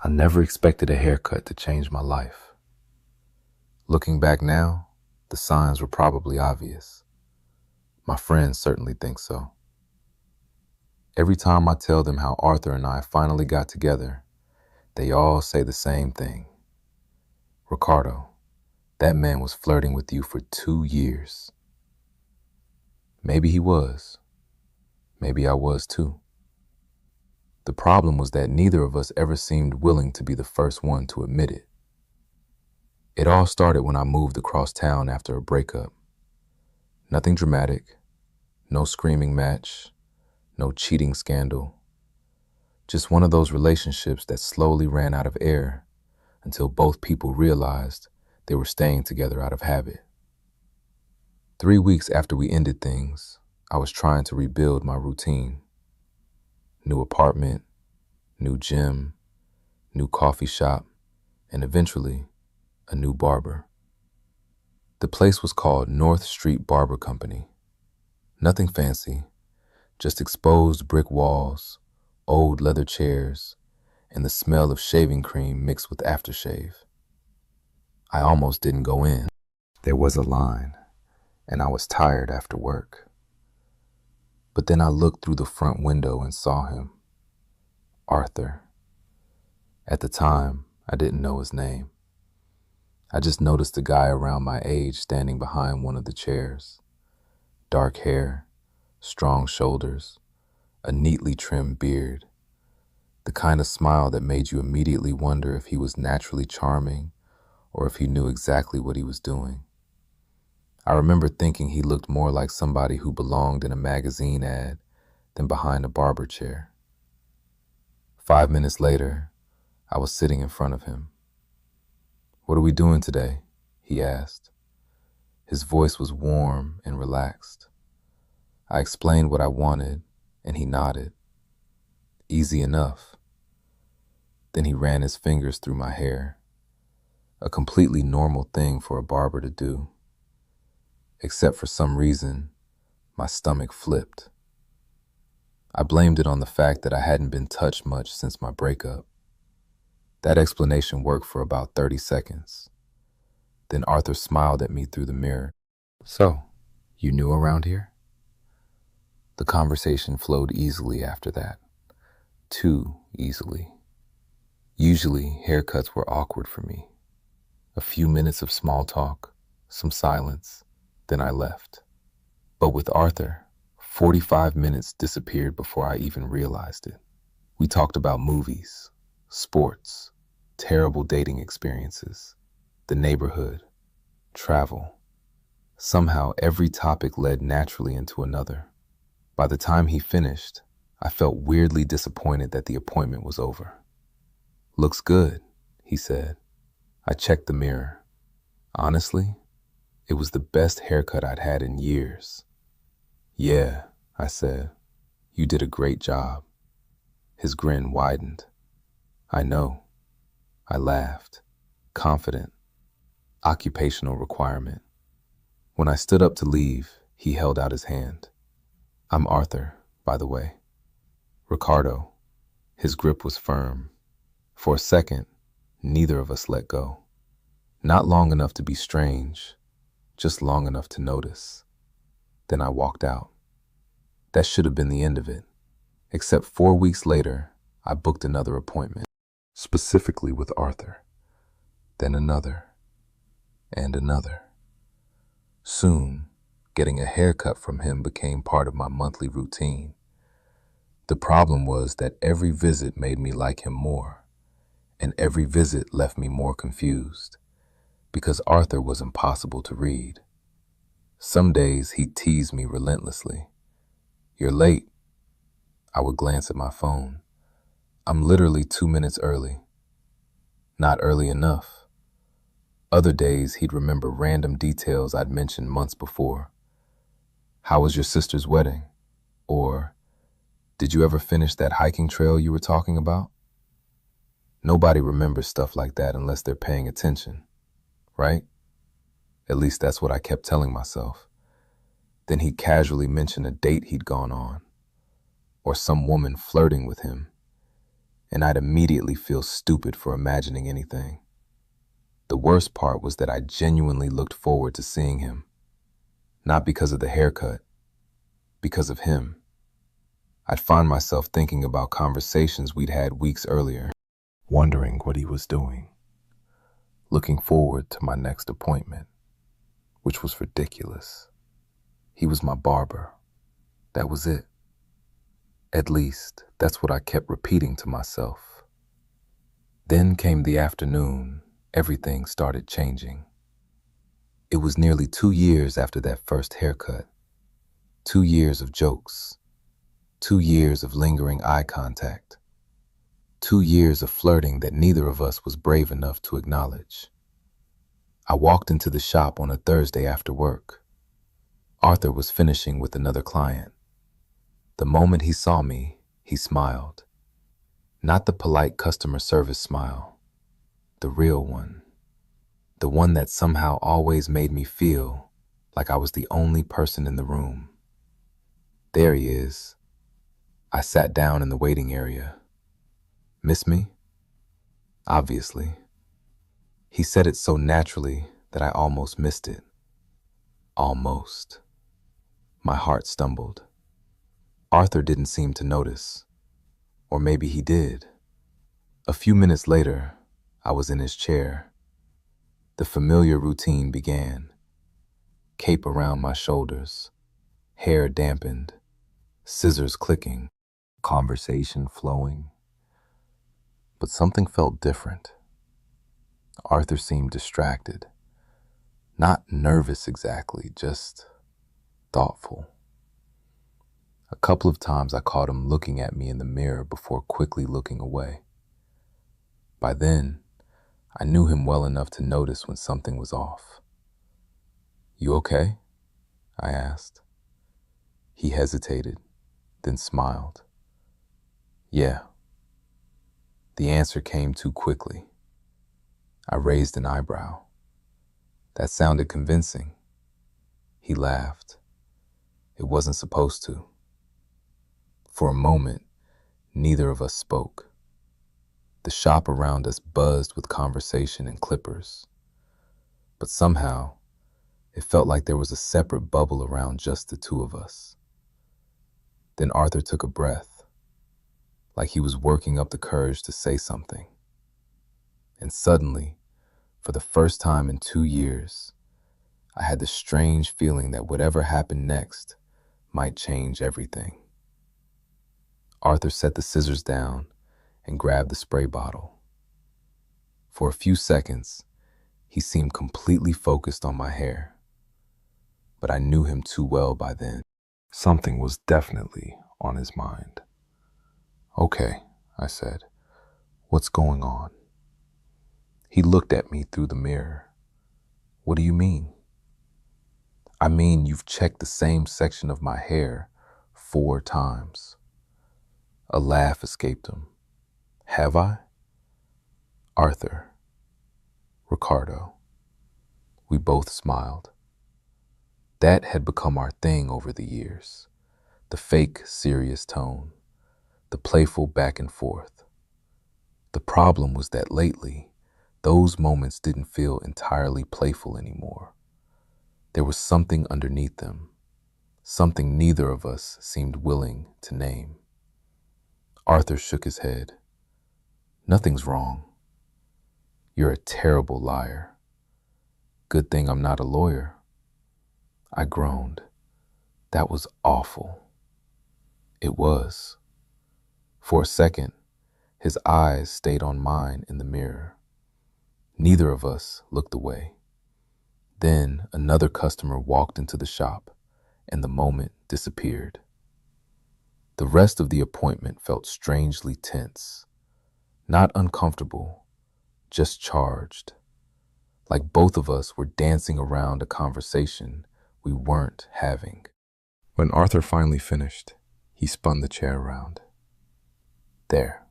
I never expected a haircut to change my life. Looking back now, the signs were probably obvious. My friends certainly think so. Every time I tell them how Arthur and I finally got together, they all say the same thing. Ricardo, that man was flirting with you for 2 years. Maybe he was. Maybe I was too. The problem was that neither of us ever seemed willing to be the first one to admit it. It all started when I moved across town after a breakup. Nothing dramatic, no screaming match, no cheating scandal. Just one of those relationships that slowly ran out of air until both people realized they were staying together out of habit. 3 weeks after we ended things, I was trying to rebuild my routine. New apartment, new gym, new coffee shop, and eventually a new barber. The place was called North Street Barber Company. Nothing fancy, just exposed brick walls, old leather chairs, and the smell of shaving cream mixed with aftershave. I almost didn't go in. There was a line, and I was tired after work. But then I looked through the front window and saw him, Arthur. At the time, I didn't know his name. I just noticed a guy around my age standing behind one of the chairs. Dark hair, strong shoulders, a neatly trimmed beard. The kind of smile that made you immediately wonder if he was naturally charming or if he knew exactly what he was doing. I remember thinking he looked more like somebody who belonged in a magazine ad than behind a barber chair. 5 minutes later, I was sitting in front of him. "What are we doing today?" he asked. His voice was warm and relaxed. I explained what I wanted, and he nodded. Easy enough. Then he ran his fingers through my hair, a completely normal thing for a barber to do. Except for some reason, my stomach flipped. I blamed it on the fact that I hadn't been touched much since my breakup. That explanation worked for about 30 seconds. Then Arthur smiled at me through the mirror. "So, you new around here?" The conversation flowed easily after that. Too easily. Usually, haircuts were awkward for me. A few minutes of small talk, some silence, then I left. But with Arthur, 45 minutes disappeared before I even realized it. We talked about movies, sports, terrible dating experiences, the neighborhood, travel. Somehow every topic led naturally into another. By the time he finished, I felt weirdly disappointed that the appointment was over. "Looks good," he said. I checked the mirror. Honestly, it was the best haircut I'd had in years. "Yeah," I said, "you did a great job." His grin widened. "I know." I laughed, confident. Occupational requirement. When I stood up to leave, he held out his hand. "I'm Arthur, by the way." Ricardo. His grip was firm. For a second, neither of us let go. Not long enough to be strange, just long enough to notice. Then I walked out. That should have been the end of it. Except 4 weeks later, I booked another appointment, specifically with Arthur. Then another, and another. Soon, getting a haircut from him became part of my monthly routine. The problem was that every visit made me like him more, and every visit left me more confused, because Arthur was impossible to read. Some days he'd tease me relentlessly. "You're late." I would glance at my phone. "I'm literally 2 minutes early." Not early enough. Other days he'd remember random details I'd mentioned months before. "How was your sister's wedding?" Or, "Did you ever finish that hiking trail you were talking about?" Nobody remembers stuff like that unless they're paying attention, right? At least that's what I kept telling myself. Then he'd casually mention a date he'd gone on, or some woman flirting with him, and I'd immediately feel stupid for imagining anything. The worst part was that I genuinely looked forward to seeing him, not because of the haircut, because of him. I'd find myself thinking about conversations we'd had weeks earlier, wondering what he was doing, looking forward to my next appointment, which was ridiculous. He was my barber. That was it. At least, that's what I kept repeating to myself. Then came the afternoon. Everything started changing. It was nearly 2 years after that first haircut. 2 years of jokes. 2 years of lingering eye contact. 2 years of flirting that neither of us was brave enough to acknowledge. I walked into the shop on a Thursday after work. Arthur was finishing with another client. The moment he saw me, he smiled. Not the polite customer service smile, the real one. The one that somehow always made me feel like I was the only person in the room. There he is. I sat down in the waiting area. Miss me? Obviously. He said it so naturally that I almost missed it. Almost. My heart stumbled. Arthur didn't seem to notice. Or maybe he did. A few minutes later, I was in his chair. The familiar routine began. Cape around my shoulders, hair dampened, scissors clicking, conversation flowing. But something felt different. Arthur seemed distracted. Not nervous exactly, just thoughtful. A couple of times I caught him looking at me in the mirror before quickly looking away. By then, I knew him well enough to notice when something was off. "You okay?" I asked. He hesitated, then smiled. "Yeah." The answer came too quickly. I raised an eyebrow. That sounded convincing. He laughed. It wasn't supposed to. For a moment, neither of us spoke. The shop around us buzzed with conversation and clippers. But somehow, it felt like there was a separate bubble around just the two of us. Then Arthur took a breath, like he was working up the courage to say something. And suddenly, for the first time in 2 years, I had the strange feeling that whatever happened next might change everything. Arthur set the scissors down and grabbed the spray bottle. For a few seconds, he seemed completely focused on my hair. But I knew him too well by then. Something was definitely on his mind. "Okay," I said. "What's going on?" He looked at me through the mirror. "What do you mean?" "I mean, you've checked the same section of my hair 4 times. A laugh escaped him. "Have I?" "Arthur. Ricardo." We both smiled. That had become our thing over the years. The fake, serious tone. The playful back and forth. The problem was that lately, those moments didn't feel entirely playful anymore. There was something underneath them, something neither of us seemed willing to name. Arthur shook his head. "Nothing's wrong. You're a terrible liar. Good thing I'm not a lawyer." I groaned. That was awful. It was. For a second, his eyes stayed on mine in the mirror. Neither of us looked away. Then another customer walked into the shop, and the moment disappeared. The rest of the appointment felt strangely tense. Not uncomfortable, just charged. Like both of us were dancing around a conversation we weren't having. When Arthur finally finished, he spun the chair around. "There."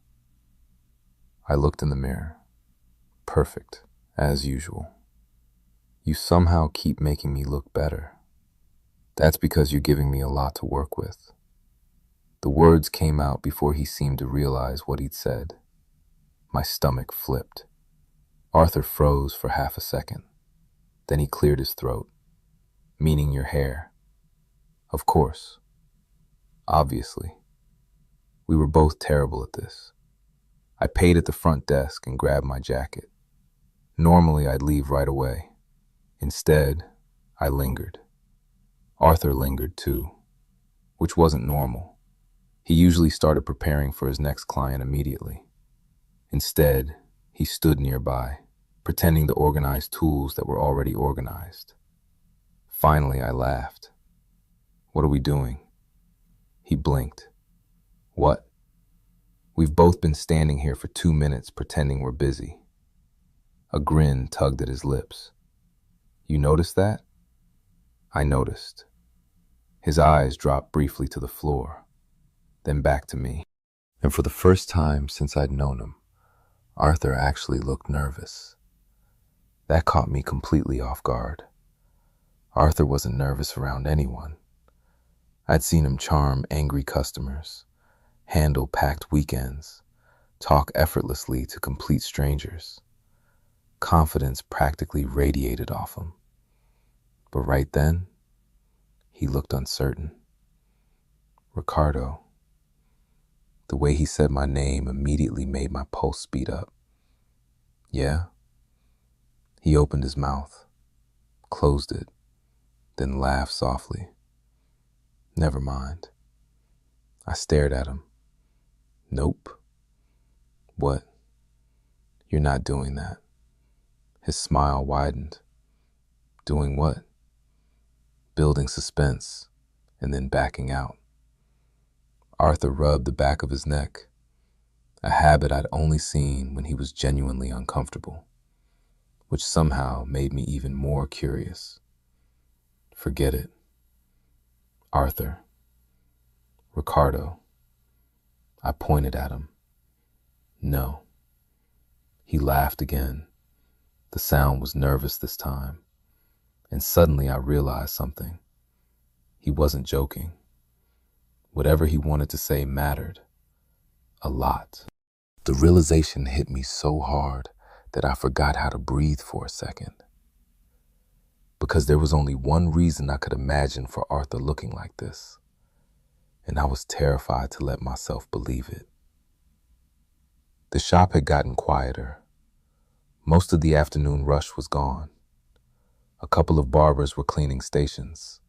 I looked in the mirror. Perfect, as usual. "You somehow keep making me look better." "That's because you're giving me a lot to work with." The words came out before he seemed to realize what he'd said. My stomach flipped. Arthur froze for half a second. Then he cleared his throat. Meaning your hair. Of course. Obviously. We were both terrible at this. I paid at the front desk and grabbed my jacket. Normally, I'd leave right away. Instead, I lingered. Arthur lingered too, which wasn't normal. He usually started preparing for his next client immediately. Instead, he stood nearby, pretending to organize tools that were already organized. Finally, I laughed. What are we doing? He blinked. What? We've both been standing here for 2 minutes pretending we're busy. A grin tugged at his lips. You noticed that? I noticed. His eyes dropped briefly to the floor, then back to me. And for the first time since I'd known him, Arthur actually looked nervous. That caught me completely off guard. Arthur wasn't nervous around anyone. I'd seen him charm angry customers, handle packed weekends, talk effortlessly to complete strangers. Confidence practically radiated off him. But right then, he looked uncertain. Ricardo. The way he said my name immediately made my pulse speed up. Yeah? He opened his mouth, closed it, then laughed softly. Never mind. I stared at him. Nope. What? You're not doing that. His smile widened. Doing what? Building suspense, and then backing out. Arthur rubbed the back of his neck, a habit I'd only seen when he was genuinely uncomfortable, which somehow made me even more curious. Forget it. Arthur. Ricardo. I pointed at him. No. He laughed again. The sound was nervous this time, and suddenly I realized something. He wasn't joking. Whatever he wanted to say mattered. A lot. The realization hit me so hard that I forgot how to breathe for a second. Because there was only one reason I could imagine for Arthur looking like this, and I was terrified to let myself believe it. The shop had gotten quieter. Most of the afternoon rush was gone. A couple of barbers were cleaning stations.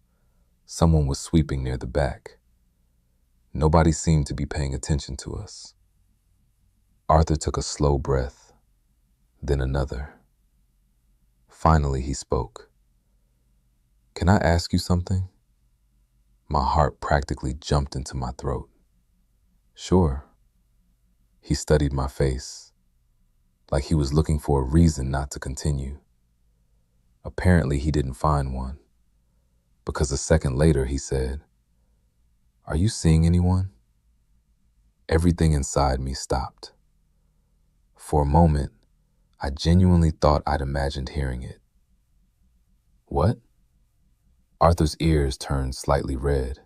Someone was sweeping near the back. Nobody seemed to be paying attention to us. Arthur took a slow breath, then another. Finally, he spoke. Can I ask you something? My heart practically jumped into my throat. Sure. He studied my face, like he was looking for a reason not to continue. Apparently, he didn't find one, because a second later he said, Are you seeing anyone? Everything inside me stopped. For a moment, I genuinely thought I'd imagined hearing it. What? Arthur's ears turned slightly red,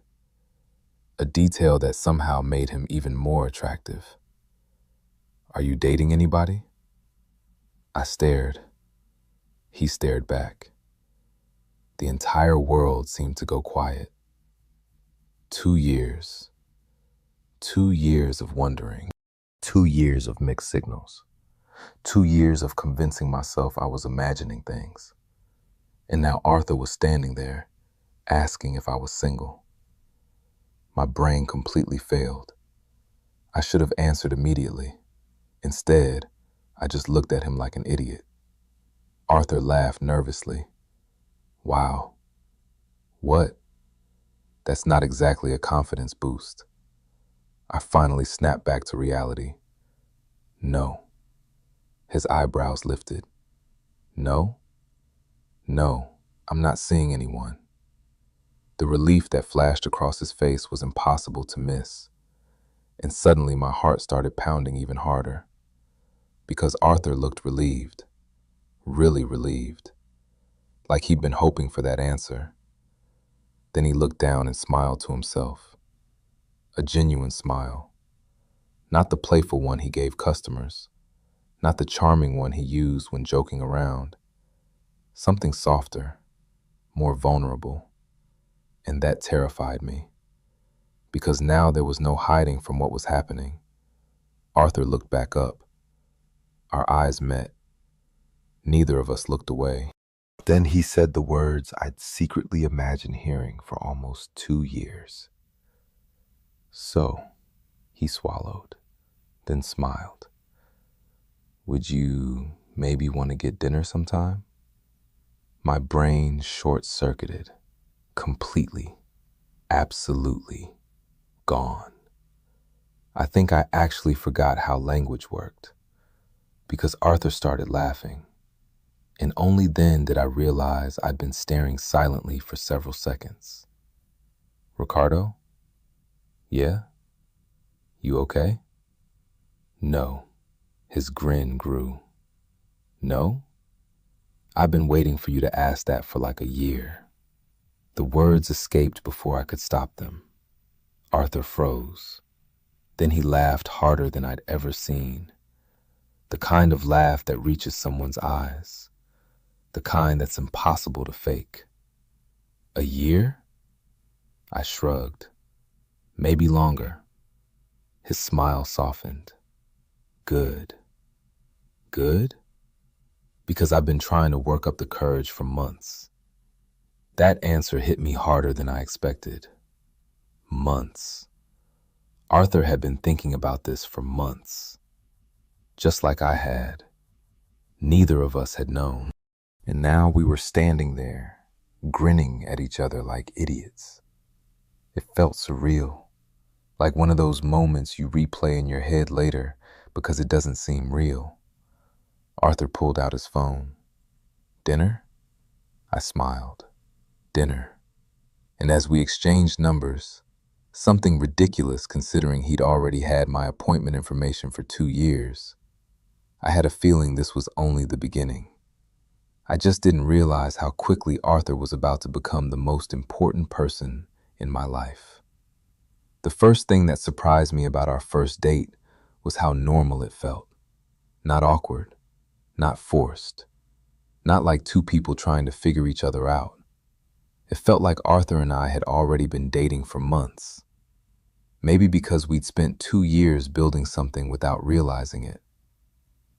a detail that somehow made him even more attractive. Are you dating anybody? I stared. He stared back. The entire world seemed to go quiet. 2 years. 2 years of wondering. 2 years of mixed signals. 2 years of convincing myself I was imagining things. And now Arthur was standing there, asking if I was single. My brain completely failed. I should have answered immediately. Instead, I just looked at him like an idiot. Arthur laughed nervously. Wow. What? That's not exactly a confidence boost. I finally snapped back to reality. No. His eyebrows lifted. No? No, I'm not seeing anyone. The relief that flashed across his face was impossible to miss. And suddenly my heart started pounding even harder. Because Arthur looked relieved. Really relieved. Like he'd been hoping for that answer. Then he looked down and smiled to himself. A genuine smile. Not the playful one he gave customers, Not the charming one he used when joking around. Something softer, more vulnerable. And that terrified me, because now there was no hiding from what was happening. Arthur looked back up. Our eyes met. Neither of us looked away. Then he said the words I'd secretly imagined hearing for almost 2 years. So, he swallowed, then smiled. Would you maybe want to get dinner sometime? My brain short-circuited, completely, absolutely gone. I think I actually forgot how language worked, because Arthur started laughing, and only then did I realize I'd been staring silently for several seconds. Ricardo? Yeah? You okay? No. His grin grew. No? I've been waiting for you to ask that for like a year. The words escaped before I could stop them. Arthur froze. Then he laughed harder than I'd ever seen. The kind of laugh that reaches someone's eyes. The kind that's impossible to fake. A year? I shrugged. Maybe longer. His smile softened. Good. Good? Because I've been trying to work up the courage for months. That answer hit me harder than I expected. Months. Arthur had been thinking about this for months. Just like I had. Neither of us had known. And now we were standing there, grinning at each other like idiots. It felt surreal, like one of those moments you replay in your head later because it doesn't seem real. Arthur pulled out his phone. Dinner? I smiled. Dinner. And as we exchanged numbers, something ridiculous considering he'd already had my appointment information for 2 years, I had a feeling this was only the beginning. I just didn't realize how quickly Arthur was about to become the most important person in my life. The first thing that surprised me about our first date was how normal it felt. Not awkward, not forced, not like two people trying to figure each other out. It felt like Arthur and I had already been dating for months. Maybe because we'd spent 2 years building something without realizing it.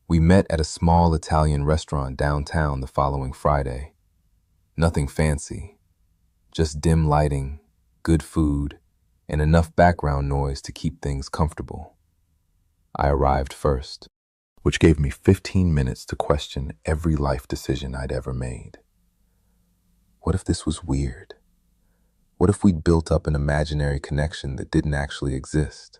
We met at a small Italian restaurant downtown the following Friday. Nothing fancy, just dim lighting, good food, and enough background noise to keep things comfortable. I arrived first, which gave me 15 minutes to question every life decision I'd ever made. What if this was weird? What if we'd built up an imaginary connection that didn't actually exist?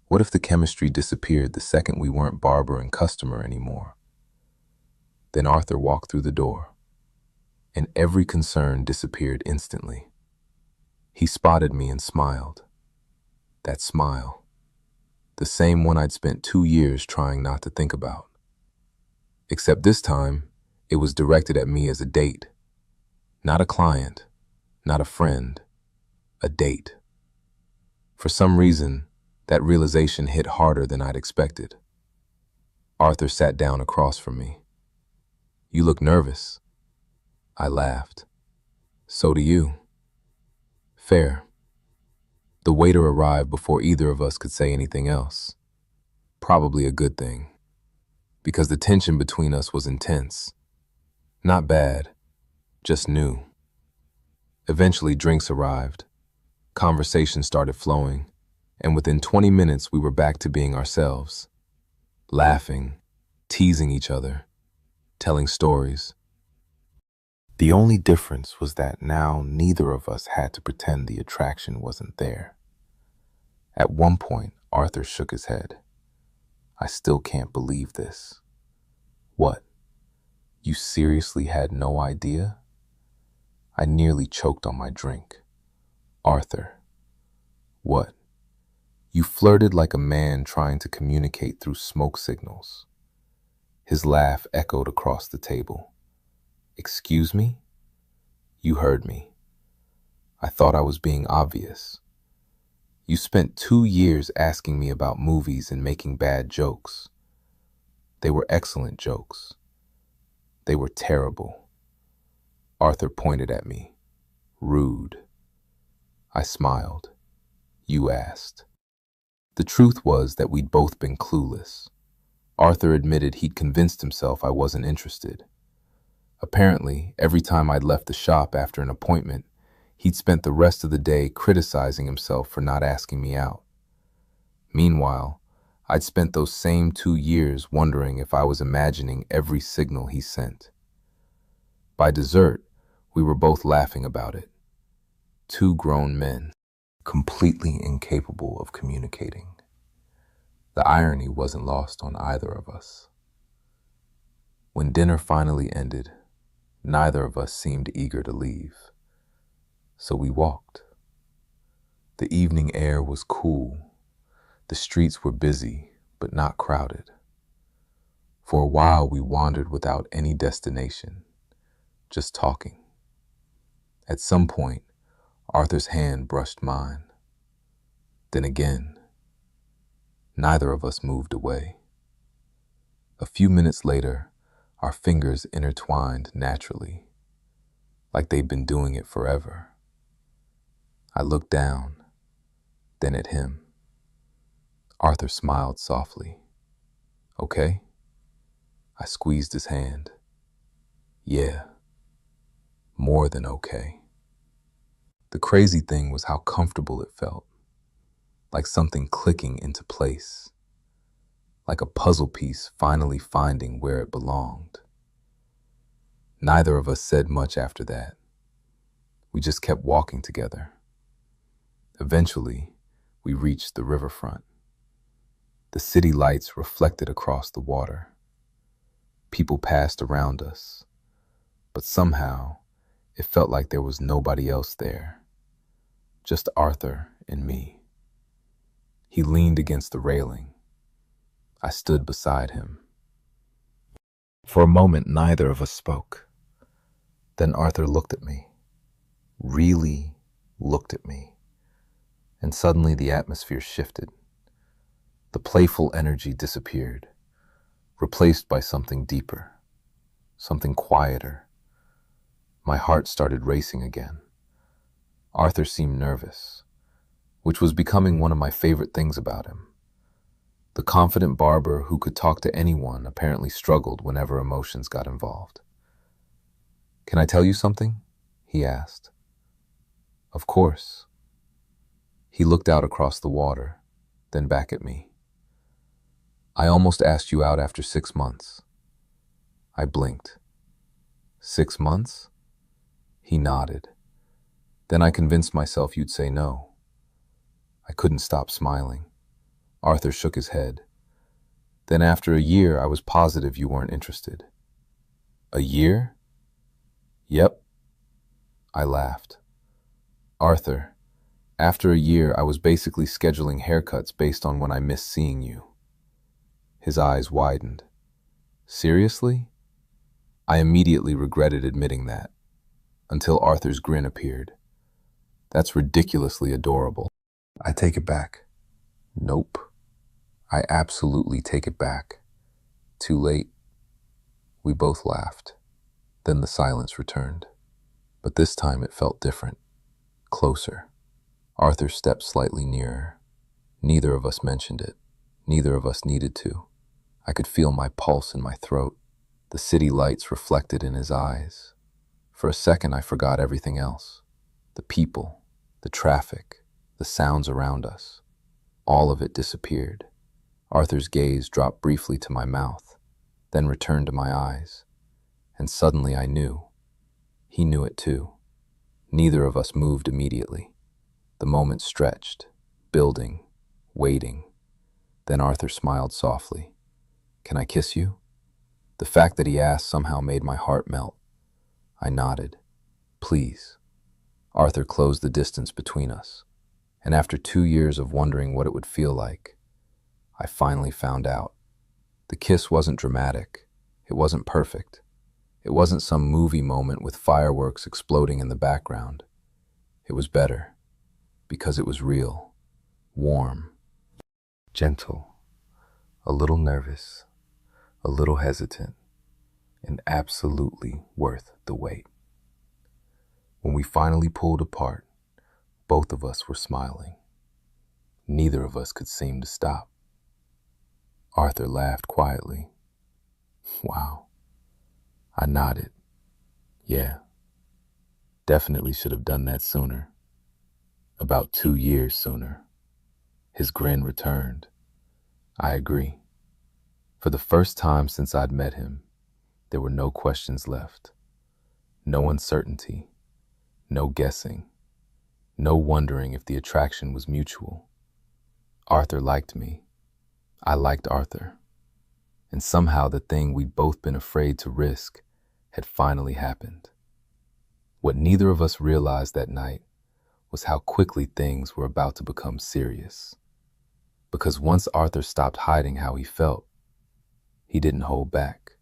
What if the chemistry disappeared the second we weren't Barber and customer anymore? Then Arthur walked through the door, and every concern disappeared instantly. He spotted me and smiled. That smile, the same one I'd spent 2 years trying not to think about. Except this time, it was directed at me as a date. Not a client, not a friend, a date. For some reason, that realization hit harder than I'd expected. Arthur sat down across from me. You look nervous. I laughed. So do you. Fair. The waiter arrived before either of us could say anything else. Probably a good thing, because the tension between us was intense. Not bad, just new. Eventually, drinks arrived. Conversation started flowing, and within 20 minutes, we were back to being ourselves. Laughing, teasing each other, telling stories. The only difference was that now neither of us had to pretend the attraction wasn't there. At one point, Arthur shook his head. I still can't believe this. What? You seriously had no idea? I nearly choked on my drink. Arthur. What? You flirted like a man trying to communicate through smoke signals. His laugh echoed across the table. Excuse me? You heard me. I thought I was being obvious. You spent 2 years asking me about movies and making bad jokes. They were excellent jokes. They were terrible. Arthur pointed at me. Rude. I smiled. You asked. The truth was that we'd both been clueless. Arthur admitted he'd convinced himself I wasn't interested. Apparently, every time I'd left the shop after an appointment, he'd spent the rest of the day criticizing himself for not asking me out. Meanwhile, I'd spent those same 2 years wondering if I was imagining every signal he sent. By dessert, we were both laughing about it. Two grown men, completely incapable of communicating. The irony wasn't lost on either of us. When dinner finally ended, neither of us seemed eager to leave, so we walked. The evening air was cool. The streets were busy, but not crowded. For a while, we wandered without any destination, just talking. At some point, Arthur's hand brushed mine. Then again, neither of us moved away. A few minutes later, our fingers intertwined naturally, like they'd been doing it forever. I looked down, then at him. Arthur smiled softly. Okay? I squeezed his hand. Yeah, more than okay. The crazy thing was how comfortable it felt, like something clicking into place, like a puzzle piece finally finding where it belonged. Neither of us said much after that. We just kept walking together. Eventually, we reached the riverfront. The city lights reflected across the water. People passed around us, but somehow it felt like there was nobody else there, just Arthur and me. He leaned against the railing. I stood beside him. For a moment, neither of us spoke. Then Arthur looked at me, really looked at me, and suddenly the atmosphere shifted. The playful energy disappeared, replaced by something deeper, something quieter. My heart started racing again. Arthur seemed nervous, which was becoming one of my favorite things about him. The confident barber who could talk to anyone apparently struggled whenever emotions got involved. Can I tell you something? He asked. Of course. He looked out across the water, then back at me. I almost asked you out after 6 months. I blinked. 6 months? He nodded. Then I convinced myself you'd say no. I couldn't stop smiling. Arthur shook his head. Then after a year, I was positive you weren't interested. A year? Yep. I laughed. Arthur, after a year, I was basically scheduling haircuts based on when I missed seeing you. His eyes widened. Seriously? I immediately regretted admitting that, until Arthur's grin appeared. That's ridiculously adorable. I take it back. Nope. I absolutely take it back. Too late. We both laughed. Then the silence returned. But this time it felt different. Closer. Arthur stepped slightly nearer. Neither of us mentioned it. Neither of us needed to. I could feel my pulse in my throat. The city lights reflected in his eyes. For a second, I forgot everything else. The people, the traffic, the sounds around us. All of it disappeared. Arthur's gaze dropped briefly to my mouth, then returned to my eyes. And suddenly I knew. He knew it too. Neither of us moved immediately. The moment stretched, building, waiting. Then Arthur smiled softly. Can I kiss you? The fact that he asked somehow made my heart melt. I nodded. Please. Arthur closed the distance between us. And after 2 years of wondering what it would feel like, I finally found out. The kiss wasn't dramatic. It wasn't perfect. It wasn't some movie moment with fireworks exploding in the background. It was better, because it was real, warm, gentle, a little nervous, a little hesitant, and absolutely worth the wait. When we finally pulled apart, both of us were smiling. Neither of us could seem to stop. Arthur laughed quietly. Wow. I nodded. Yeah, definitely should have done that sooner. About 2 years sooner. His grin returned. I agree. For the first time since I'd met him, there were no questions left. No uncertainty. No guessing. No wondering if the attraction was mutual. Arthur liked me. I liked Arthur. And somehow the thing we'd both been afraid to risk had finally happened. What neither of us realized that night was how quickly things were about to become serious. Because once Arthur stopped hiding how he felt, he didn't hold back.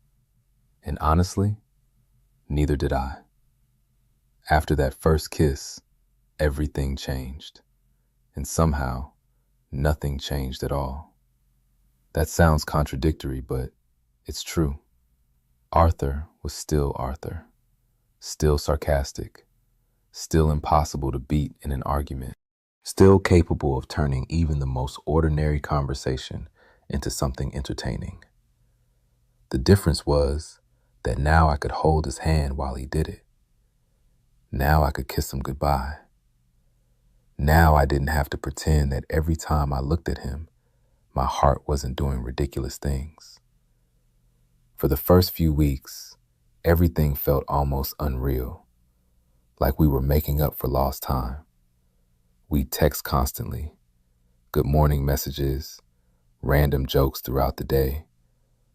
And honestly, neither did I. After that first kiss, everything changed. And somehow, nothing changed at all. That sounds contradictory, but it's true. Arthur was still Arthur, still sarcastic, still impossible to beat in an argument, still capable of turning even the most ordinary conversation into something entertaining. The difference was that now I could hold his hand while he did it. Now I could kiss him goodbye. Now I didn't have to pretend that every time I looked at him, my heart wasn't doing ridiculous things. For the first few weeks, everything felt almost unreal, like we were making up for lost time. We'd text constantly, good morning messages, random jokes throughout the day,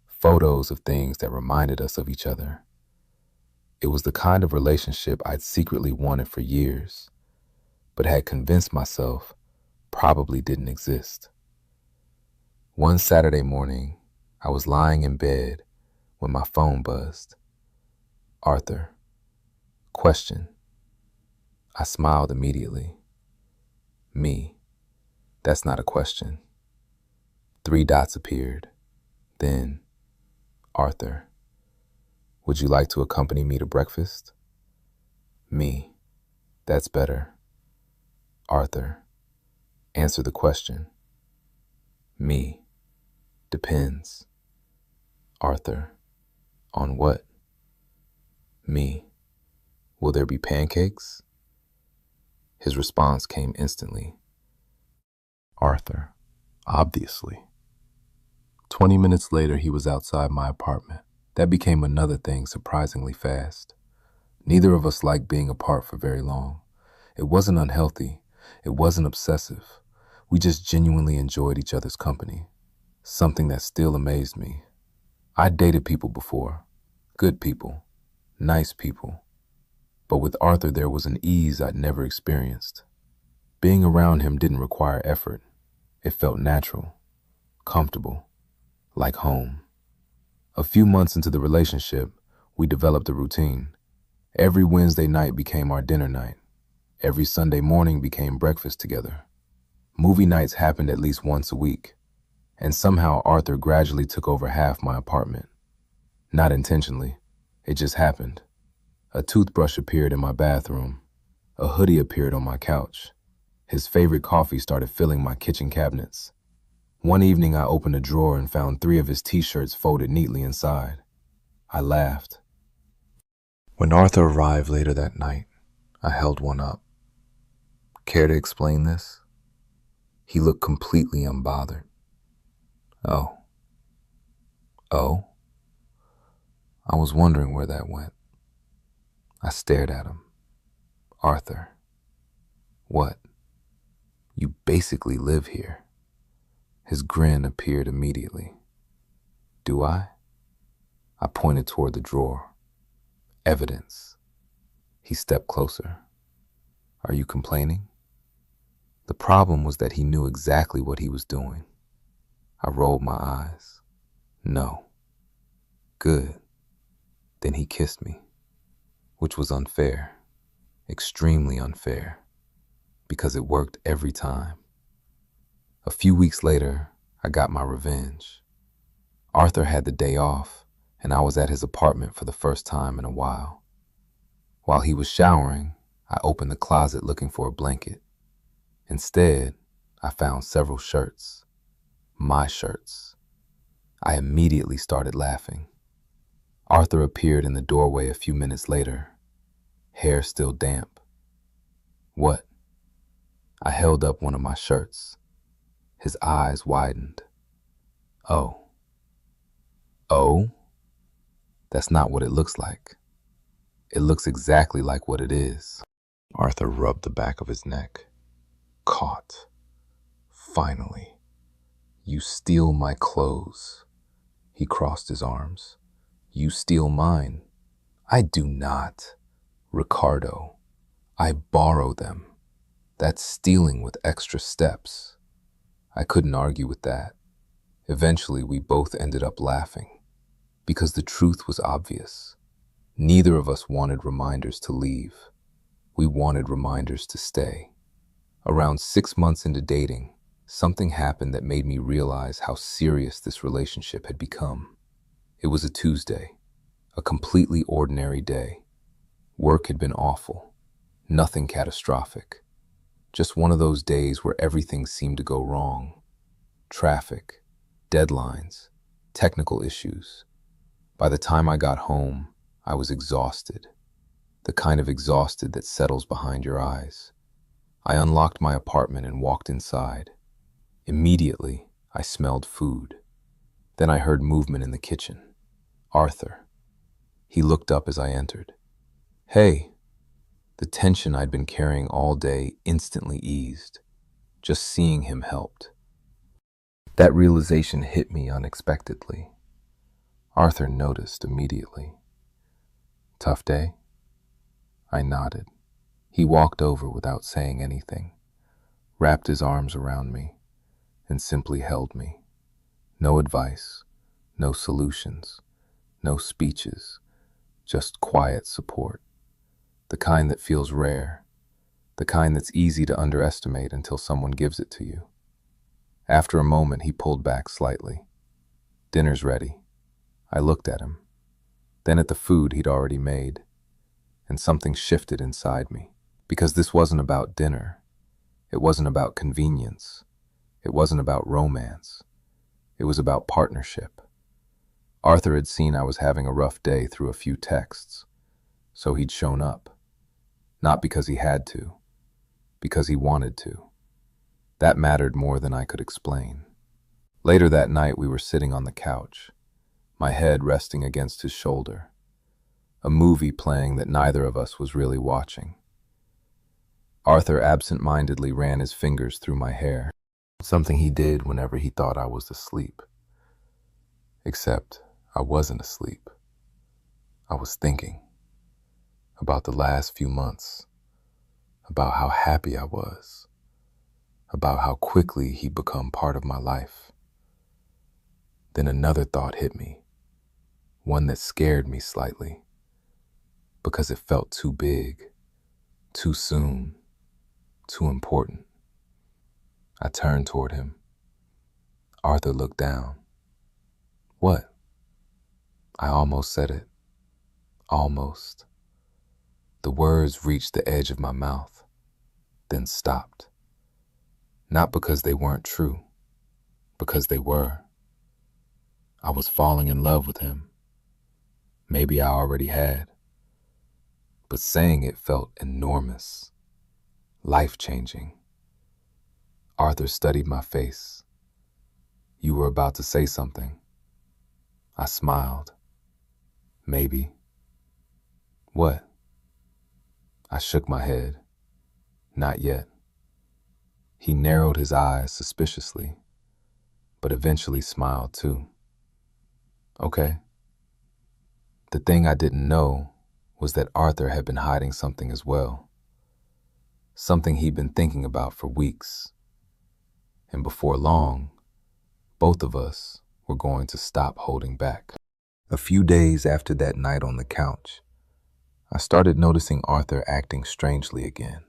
photos of things that reminded us of each other. It was the kind of relationship I'd secretly wanted for years, but had convinced myself probably didn't exist. One Saturday morning, I was lying in bed when my phone buzzed. Arthur. Question. I smiled immediately. Me. That's not a question. 3 dots appeared. Then, Arthur. Would you like to accompany me to breakfast? Me. That's better. Arthur. Answer the question. Me. Depends. Arthur. On what? Me. Will there be pancakes? His response came instantly. Arthur. Obviously. 20 minutes later, he was outside my apartment. That became another thing surprisingly fast. Neither of us liked being apart for very long. It wasn't unhealthy. It wasn't obsessive. We just genuinely enjoyed each other's company. Something that still amazed me. I'd dated people before. Good people. Nice people. But with Arthur, there was an ease I'd never experienced. Being around him didn't require effort. It felt natural, comfortable, like home. A few months into the relationship, we developed a routine. Every Wednesday night became our dinner night. Every Sunday morning became breakfast together. Movie nights happened at least once a week. And somehow Arthur gradually took over half my apartment. Not intentionally, it just happened. A toothbrush appeared in my bathroom. A hoodie appeared on my couch. His favorite coffee started filling my kitchen cabinets. One evening I opened a drawer and found 3 of his t-shirts folded neatly inside. I laughed. When Arthur arrived later that night, I held one up. Care to explain this? He looked completely unbothered. Oh. Oh? I was wondering where that went. I stared at him. Arthur. What? You basically live here. His grin appeared immediately. Do I? I pointed toward the drawer. Evidence. He stepped closer. Are you complaining? The problem was that he knew exactly what he was doing. I rolled my eyes. No. Good. Then he kissed me, which was unfair, extremely unfair, because it worked every time. A few weeks later, I got my revenge. Arthur had the day off, and I was at his apartment for the first time in a while. While he was showering, I opened the closet looking for a blanket. Instead, I found several shirts. My shirts. I immediately started laughing. Arthur appeared in the doorway a few minutes later, hair still damp. What? I held up one of my shirts. His eyes widened. Oh. Oh? That's not what it looks like. It looks exactly like what it is. Arthur rubbed the back of his neck. Caught. Finally. You steal my clothes. He crossed his arms. You steal mine. I do not. Ricardo. I borrow them. That's stealing with extra steps. I couldn't argue with that. Eventually, we both ended up laughing. Because the truth was obvious. Neither of us wanted reminders to leave. We wanted reminders to stay. Around 6 months into dating, something happened that made me realize how serious this relationship had become. It was a Tuesday, a completely ordinary day. Work had been awful, nothing catastrophic. Just one of those days where everything seemed to go wrong. Traffic, deadlines, technical issues. By the time I got home, I was exhausted. The kind of exhausted that settles behind your eyes. I unlocked my apartment and walked inside. Immediately, I smelled food. Then I heard movement in the kitchen. Arthur. He looked up as I entered. Hey. The tension I'd been carrying all day instantly eased. Just seeing him helped. That realization hit me unexpectedly. Arthur noticed immediately. Tough day? I nodded. He walked over without saying anything, wrapped his arms around me, and simply held me. No advice, no solutions, no speeches, just quiet support. The kind that feels rare, the kind that's easy to underestimate until someone gives it to you. After a moment, he pulled back slightly. Dinner's ready. I looked at him, then at the food he'd already made, and something shifted inside me. Because this wasn't about dinner. It wasn't about convenience. It wasn't about romance. It was about partnership. Arthur had seen I was having a rough day through a few texts, so he'd shown up. Not because he had to, because he wanted to. That mattered more than I could explain. Later that night, we were sitting on the couch, my head resting against his shoulder, a movie playing that neither of us was really watching. Arthur absent-mindedly ran his fingers through my hair, something he did whenever he thought I was asleep. Except I wasn't asleep. I was thinking about the last few months, about how happy I was, about how quickly he'd become part of my life. Then another thought hit me, one that scared me slightly, because it felt too big, too soon, too important. I turned toward him. Arthur looked down. What? I almost said it. Almost. The words reached the edge of my mouth, then stopped. Not because they weren't true, because they were. I was falling in love with him. Maybe I already had. But saying it felt enormous, life-changing. Arthur studied my face. You were about to say something. I smiled. Maybe. What? I shook my head. Not yet. He narrowed his eyes suspiciously, but eventually smiled too. Okay. The thing I didn't know was that Arthur had been hiding something as well. Something he'd been thinking about for weeks. And before long, both of us were going to stop holding back. A few days after that night on the couch, I started noticing Arthur acting strangely again.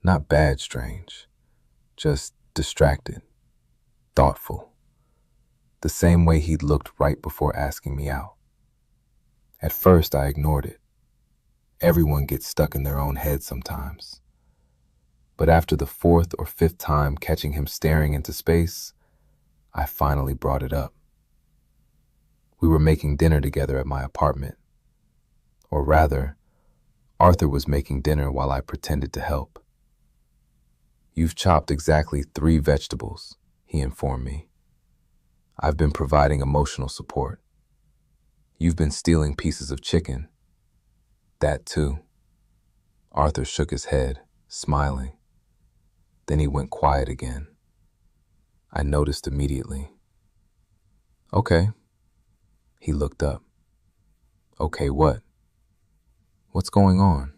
Not bad strange, just distracted, thoughtful. the same way he'd looked right before asking me out. At first, I ignored it. Everyone gets stuck in their own head sometimes. But after the fourth or fifth time catching him staring into space, I finally brought it up. We were making dinner together at my apartment. Or rather, Arthur was making dinner while I pretended to help. "You've chopped exactly 3 vegetables," he informed me. "I've been providing emotional support. You've been stealing pieces of chicken." "That too." Arthur shook his head, smiling. Then he went quiet again. I noticed immediately. "Okay." He looked up. "Okay, what? What's going on?"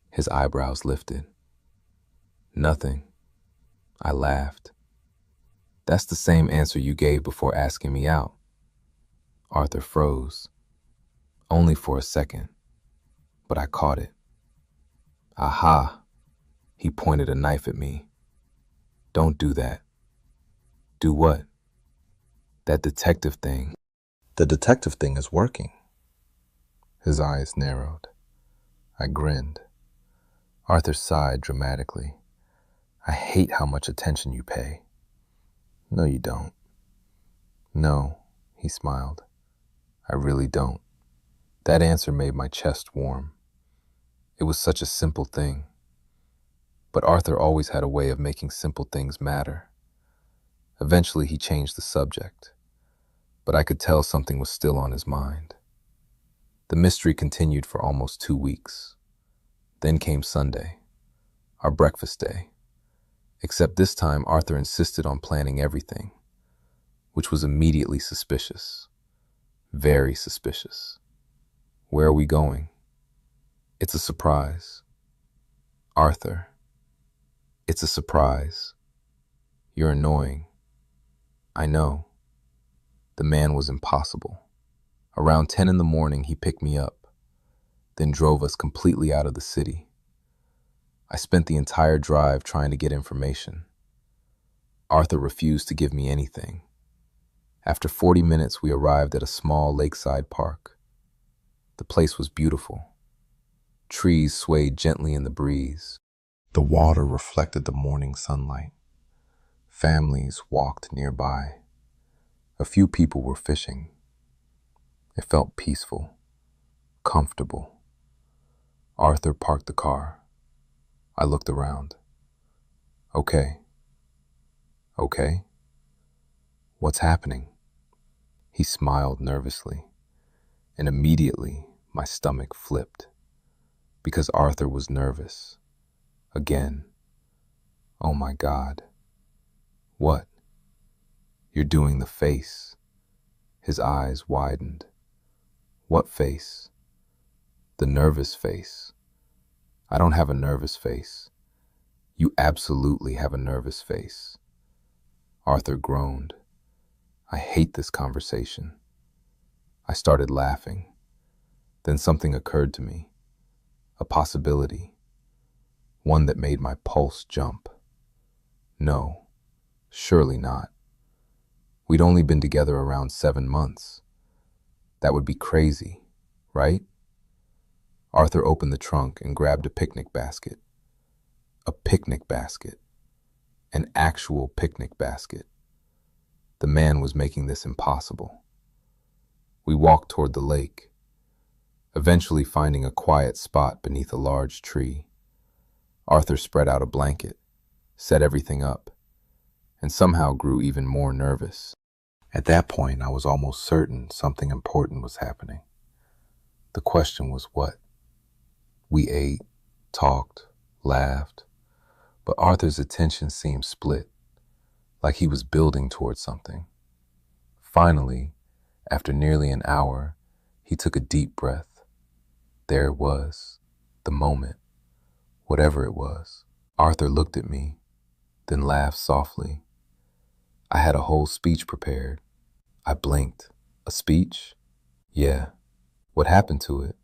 His eyebrows lifted. "Nothing." I laughed. "That's the same answer you gave before asking me out." Arthur froze. Only for a second, but I caught it. "Aha!" He pointed a knife at me. "Don't do that." "Do what?" "That detective thing." "The detective thing is working." His eyes narrowed. I grinned. Arthur sighed dramatically. "I hate how much attention you pay." "No, you don't." "No," he smiled. "I really don't." That answer made my chest warm. It was such a simple thing. But Arthur always had a way of making simple things matter. Eventually, he changed the subject, but I could tell something was still on his mind. The mystery continued for almost 2 weeks. Then came Sunday, our breakfast day. Except this time, Arthur insisted on planning everything, which was immediately suspicious. Very suspicious. "Where are we going?" "It's a surprise." "Arthur, it's a surprise." "You're annoying." "I know." The man was impossible. Around 10 in the morning, he picked me up, then drove us completely out of the city. I spent the entire drive trying to get information. Arthur refused to give me anything. After 40 minutes, we arrived at a small lakeside park. The place was beautiful. Trees swayed gently in the breeze. The water reflected the morning sunlight. Families walked nearby. A few people were fishing. It felt peaceful, comfortable. Arthur parked the car. I looked around. "Okay." "Okay? What's happening?" He smiled nervously, and immediately my stomach flipped, because Arthur was nervous. Again. Oh my God. "What?" "You're doing the face." His eyes widened. "What face?" "The nervous face." "I don't have a nervous face." "You absolutely have a nervous face." Arthur groaned. "I hate this conversation." I started laughing. Then something occurred to me. A possibility. One that made my pulse jump. No, surely not. We'd only been together around 7 months. That would be crazy, right? Arthur opened the trunk and grabbed a picnic basket. A picnic basket. An actual picnic basket. The man was making this impossible. We walked toward the lake, eventually finding a quiet spot beneath a large tree. Arthur spread out a blanket, set everything up, and somehow grew even more nervous. At that point, I was almost certain something important was happening. The question was what? We ate, talked, laughed, but Arthur's attention seemed split, like he was building towards something. Finally, after nearly an hour, he took a deep breath. There it was, the moment, whatever it was. Arthur looked at me, then laughed softly. I had a whole speech prepared. I blinked. "A speech?" "Yeah." "What happened to it?"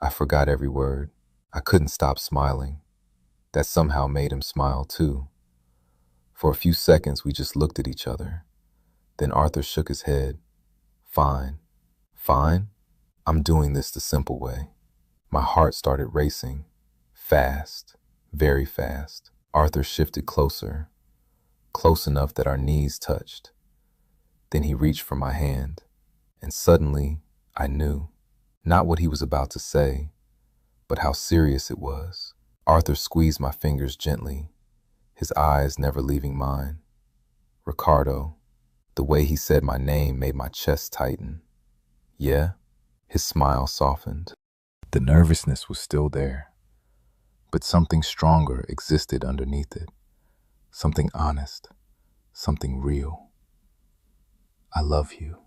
I forgot every word. I couldn't stop smiling. That somehow made him smile too. For a few seconds, we just looked at each other. Then Arthur shook his head. Fine. Fine? I'm doing this the simple way. My heart started racing. Fast. Very fast. Arthur shifted closer. Close enough that our knees touched. Then he reached for my hand. And suddenly, I knew. Not what he was about to say, but how serious it was. Arthur squeezed my fingers gently, his eyes never leaving mine. Ricardo, the way he said my name made my chest tighten. Yeah? His smile softened. The nervousness was still there, but something stronger existed underneath it. Something honest, something real. I love you.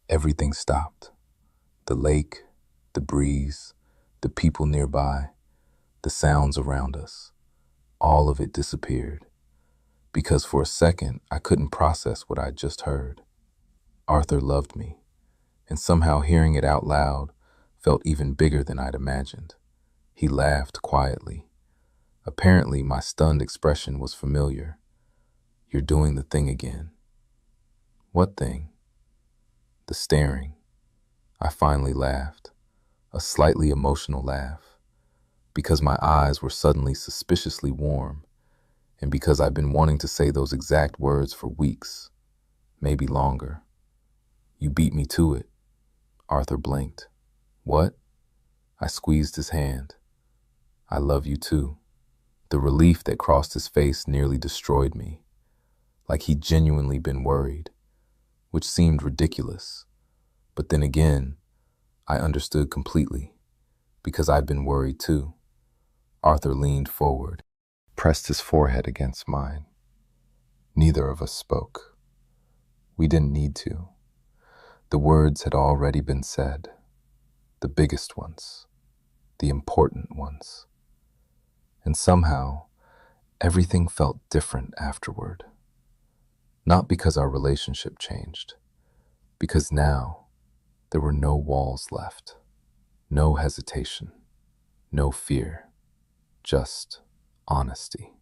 Everything stopped. The lake, the breeze, the people nearby, the sounds around us. All of it disappeared. Because for a second, I couldn't process what I'd just heard. Arthur loved me, and somehow hearing it out loud felt even bigger than I'd imagined. He laughed quietly. Apparently, my stunned expression was familiar. You're doing the thing again. What thing? The staring. I finally laughed, a slightly emotional laugh, because my eyes were suddenly suspiciously warm, and because I'd been wanting to say those exact words for weeks, maybe longer. You beat me to it. Arthur blinked. What? I squeezed his hand. I love you too. The relief that crossed his face nearly destroyed me, like he'd genuinely been worried, which seemed ridiculous. But then again, I understood completely, because I'd been worried too. Arthur leaned forward, pressed his forehead against mine. Neither of us spoke. We didn't need to. The words had already been said, the biggest ones, the important ones. And somehow, everything felt different afterward. Not because our relationship changed, because now there were no walls left, no hesitation, no fear, just honesty.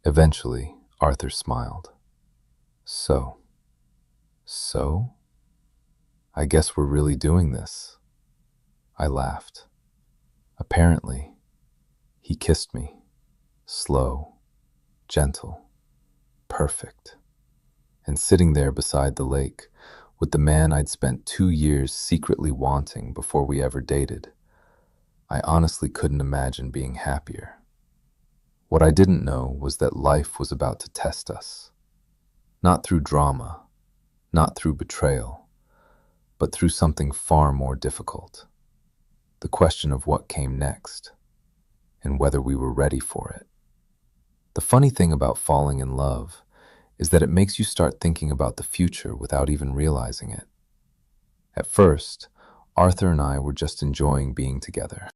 Eventually, Arthur smiled. So, I guess we're really doing this. I laughed. Apparently, he kissed me, slow, gentle, perfect. And sitting there beside the lake, with the man I'd spent 2 years secretly wanting before we ever dated, I honestly couldn't imagine being happier. What I didn't know was that life was about to test us. Not through drama, not through betrayal, but through something far more difficult. The question of what came next, and whether we were ready for it. The funny thing about falling in love is that it makes you start thinking about the future without even realizing it. At first, Arthur and I were just enjoying being together.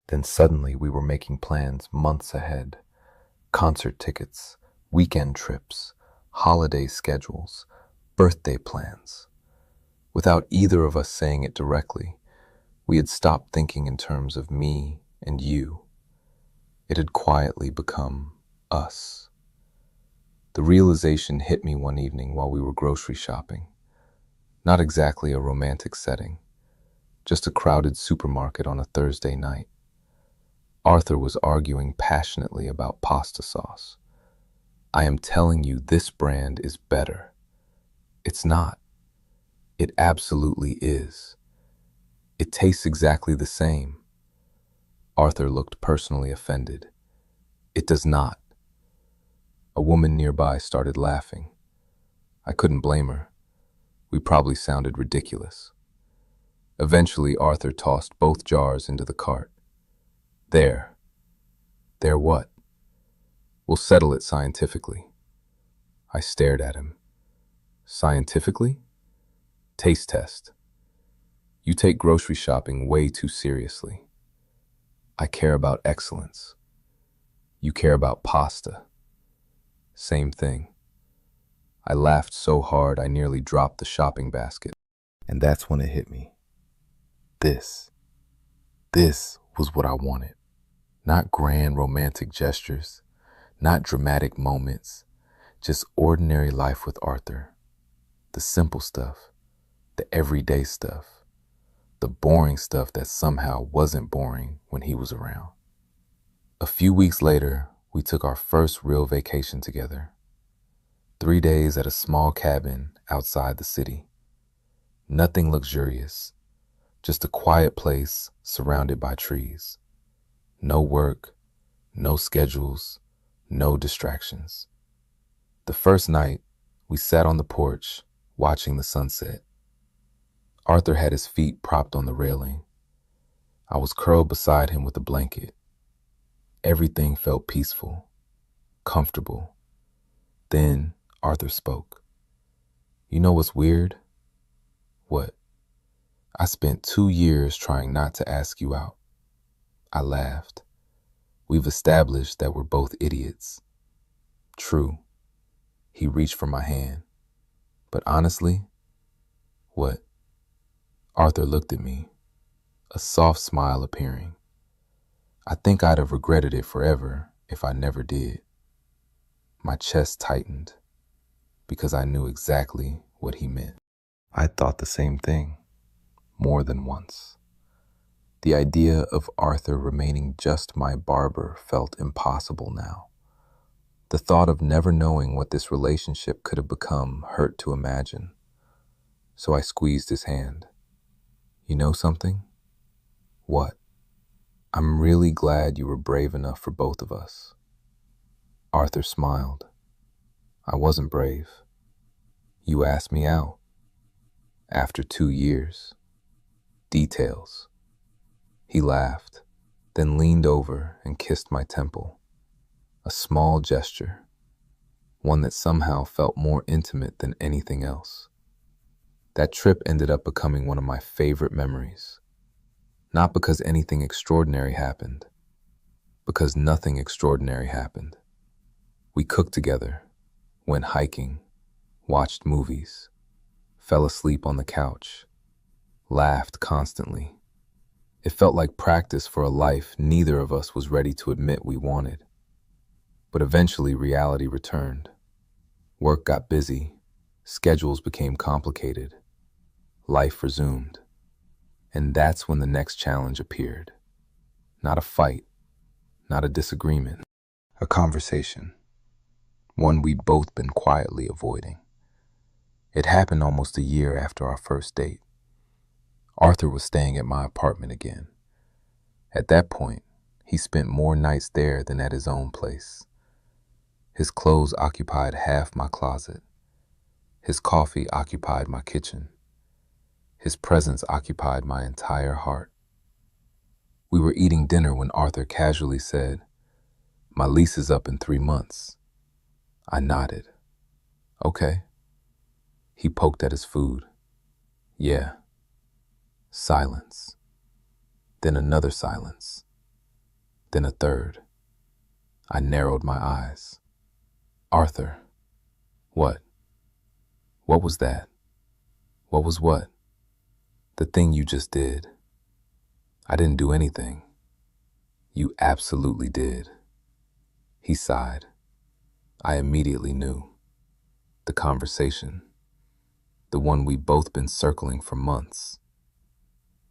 Then suddenly we were making plans months ahead. Concert tickets, weekend trips, holiday schedules, birthday plans. Without either of us saying it directly, we had stopped thinking in terms of me and you. It had quietly become us. The realization hit me one evening while we were grocery shopping. Not exactly a romantic setting, just a crowded supermarket on a Thursday night. Arthur was arguing passionately about pasta sauce. I am telling you, this brand is better. It's not. It absolutely is. It tastes exactly the same. Arthur looked personally offended. It does not. A woman nearby started laughing. I couldn't blame her. We probably sounded ridiculous. Eventually, Arthur tossed both jars into the cart. There. There what? We'll settle it scientifically. I stared at him. Scientifically? Taste test. You take grocery shopping way too seriously. I care about excellence. You care about pasta. Same thing. I laughed so hard I nearly dropped the shopping basket. And that's when it hit me. This was what I wanted. Not grand romantic gestures, not dramatic moments, just ordinary life with Arthur. The simple stuff, the everyday stuff, the boring stuff that somehow wasn't boring when he was around. A few weeks later, we took our first real vacation together. 3 days at a small cabin outside the city. Nothing luxurious, just a quiet place surrounded by trees. No work, no schedules, no distractions. The first night, we sat on the porch, watching the sunset. Arthur had his feet propped on the railing. I was curled beside him with a blanket. Everything felt peaceful, comfortable. Then Arthur spoke. You know what's weird? What? I spent 2 years trying not to ask you out. I laughed. We've established that we're both idiots. True. He reached for my hand. But honestly, what? Arthur looked at me, a soft smile appearing. I think I'd have regretted it forever if I never did. My chest tightened because I knew exactly what he meant. I thought the same thing, more than once. The idea of Arthur remaining just my barber felt impossible now. The thought of never knowing what this relationship could have become hurt to imagine. So I squeezed his hand. You know something? What? I'm really glad you were brave enough for both of us. Arthur smiled. I wasn't brave. You asked me out. After 2 years. Details. He laughed, then leaned over and kissed my temple. A small gesture, one that somehow felt more intimate than anything else. That trip ended up becoming one of my favorite memories. Not because anything extraordinary happened, because nothing extraordinary happened. We cooked together, went hiking, watched movies, fell asleep on the couch, laughed constantly. It felt like practice for a life neither of us was ready to admit we wanted. But eventually reality returned. Work got busy, schedules became complicated, life resumed. And that's when the next challenge appeared. Not a fight, not a disagreement, a conversation. One we'd both been quietly avoiding. It happened almost a year after our first date. Arthur was staying at my apartment again. At that point, he spent more nights there than at his own place. His clothes occupied half my closet. His coffee occupied my kitchen. His presence occupied my entire heart. We were eating dinner when Arthur casually said, "My lease is up in 3 months." I nodded. Okay. He poked at his food. Yeah. Silence. Then another silence. Then a third. I narrowed my eyes. Arthur. What? What was that? What was what? The thing you just did. I didn't do anything. You absolutely did. He sighed. I immediately knew. The conversation. The one we'd both been circling for months.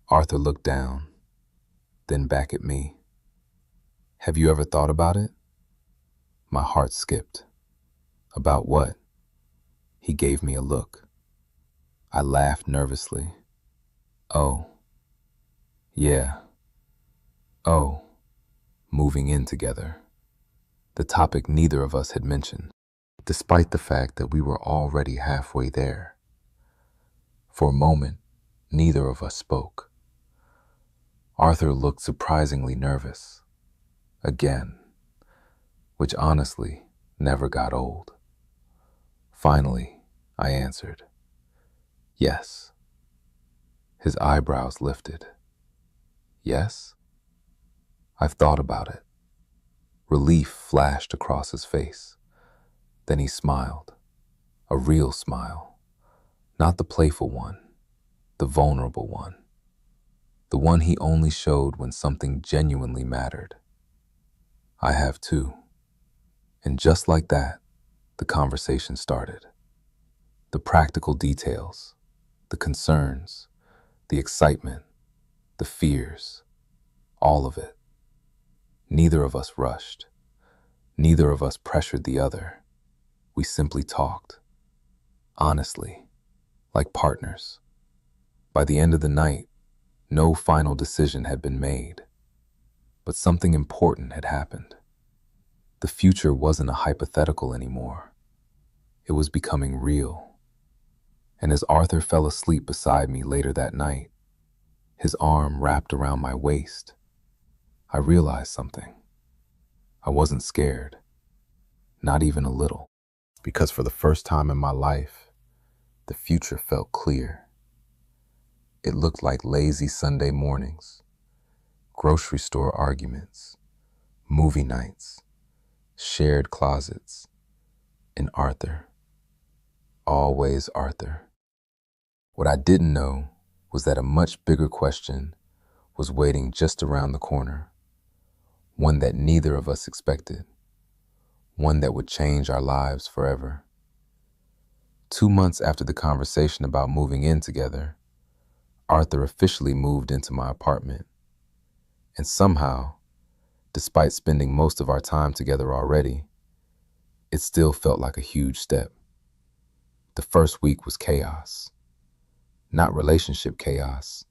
Arthur looked down, then back at me. Have you ever thought about it? My heart skipped. About what? He gave me a look. I laughed nervously. Oh. Yeah. Oh. Moving in together. The topic neither of us had mentioned, despite the fact that we were already halfway there. For a moment, neither of us spoke. Arthur looked surprisingly nervous. Again. Which honestly never got old. Finally, I answered. Yes. His eyebrows lifted. Yes? I've thought about it. Relief flashed across his face. Then he smiled. A real smile. Not the playful one, the vulnerable one. The one he only showed when something genuinely mattered. I have too. And just like that, the conversation started. The practical details, the concerns, the excitement, the fears, all of it. Neither of us rushed. Neither of us pressured the other. We simply talked, honestly, like partners. By the end of the night, no final decision had been made, but something important had happened. The future wasn't a hypothetical anymore. It was becoming real. And as Arthur fell asleep beside me later that night, his arm wrapped around my waist, I realized something. I wasn't scared, not even a little, because for the first time in my life, the future felt clear. It looked like lazy Sunday mornings, grocery store arguments, movie nights, shared closets, and Arthur. Always Arthur. What I didn't know was that a much bigger question was waiting just around the corner, one that neither of us expected, one that would change our lives forever. 2 months after the conversation about moving in together, Arthur officially moved into my apartment. And somehow, despite spending most of our time together already, it still felt like a huge step. The first week was chaos. Not relationship chaos,